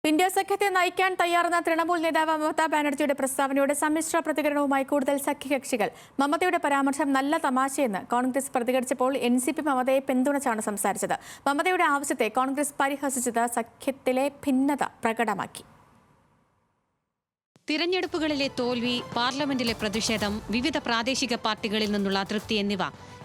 India സഖ്യത്തെ നയിക്കാൻ തയ്യാറെന്ന തൃണമൂൽ നേതാവ് മമതാ ബാനർജിയുടെ പ്രസ്താവനയോട് സമ്മിശ്ര പ്രതികരണവുമായി കൂടുതൽ സഖ്യകക്ഷികൾ. മമതയുടെ പരാമർശം നല്ല തമാശയെന്ന് കോൺഗ്രസ് പ്രതികരിച്ചപ്പോൾ എൻസിപി മമതയെ പിന്തുണച്ചാണ് സംസാരിച്ചത്. മമതയുടെ ആവശ്യത്തെ കോൺഗ്രസ് പരിഹസിച്ചത് സഖ്യത്തിലെ ഭിന്നത പ്രകടമാക്കി. തിരഞ്ഞെടുപ്പുകളിലെ തോൽവി, പാർലമെന്റിലെ പ്രതിഷേധം, വിവിധ പ്രാദേശിക പാർട്ടികളിൽ നിന്നുള്ള അതൃപ്തി എന്നിവ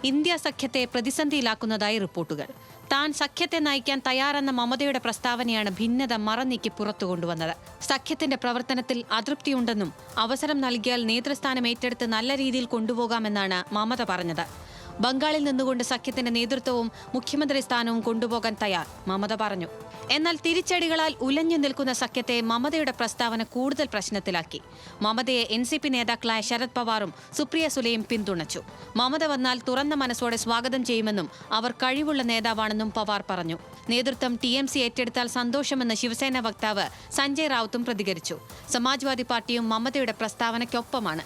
ഇന്ത്യ സഖ്യത്തെ പ്രതിസന്ധിയിലാക്കുന്നതായി റിപ്പോർട്ടുകൾ. താൻ സഖ്യത്തെ നയിക്കാൻ തയ്യാറെന്ന മമതയുടെ പ്രസ്താവനയാണ് ഭിന്നത മറനീക്കി പുറത്തു കൊണ്ടുവന്നത്. സഖ്യത്തിന്റെ പ്രവർത്തനത്തിൽ അതൃപ്തിയുണ്ടെന്നും അവസരം നൽകിയാൽ നേതൃസ്ഥാനം ഏറ്റെടുത്ത് നല്ല രീതിയിൽ കൊണ്ടുപോകാമെന്നാണ് മമത പറഞ്ഞത്. ബംഗാളിൽ നിന്നുകൊണ്ട് സഖ്യത്തിന്റെ നേതൃത്വവും മുഖ്യമന്ത്രി സ്ഥാനവും കൊണ്ടുപോകാൻ തയ്യാർ മമത പറഞ്ഞു. എന്നാൽ തിരിച്ചടികളാൽ ഉലഞ്ഞു നിൽക്കുന്ന സഖ്യത്തെ മമതയുടെ പ്രസ്താവന കൂടുതൽ പ്രശ്നത്തിലാക്കി. മമതയെ എൻസിപി നേതാക്കളായ ശരത് പവാറും സുപ്രിയ സുലെയും പിന്തുണച്ചു. മമത വന്നാൽ തുറന്ന മനസ്സോടെ സ്വാഗതം ചെയ്യുമെന്നും അവർ കഴിവുള്ള നേതാവാണെന്നും പവാർ പറഞ്ഞു. നേതൃത്വം TMC ഏറ്റെടുത്താൽ സന്തോഷമെന്ന് ശിവസേന വക്താവ് സഞ്ജയ് റാവുത്തും പ്രതികരിച്ചു. സമാജ്വാദി പാർട്ടിയും മമതയുടെ പ്രസ്താവനയ്ക്കൊപ്പമാണ്.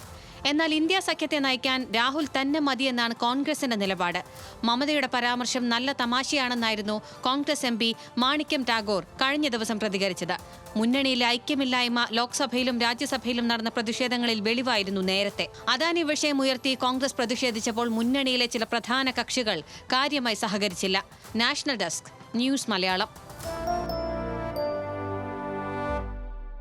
എന്നാൽ ഇന്ത്യ സഖ്യത്തെ നയിക്കാൻ രാഹുൽ തന്നെ മതിയെന്നാണ് കോൺഗ്രസിന്റെ നിലപാട്. മമതയുടെ പരാമർശം നല്ല തമാശയാണെന്നായിരുന്നു കോൺഗ്രസ് MP മാണിക്യം ടാഗോർ കഴിഞ്ഞ ദിവസം പ്രതികരിച്ചത്. മുന്നണിയിലെ ഐക്യമില്ലായ്മ ലോക്സഭയിലും രാജ്യസഭയിലും നടന്ന പ്രതിഷേധങ്ങളിൽ വെളിവായിരുന്നു നേരത്തെ. അദാനി വിഷയം ഉയർത്തി കോൺഗ്രസ് പ്രതിഷേധിച്ചപ്പോൾ മുന്നണിയിലെ ചില പ്രധാന കക്ഷികൾ കാര്യമായി സഹകരിച്ചില്ല. National desk, news Malayalam.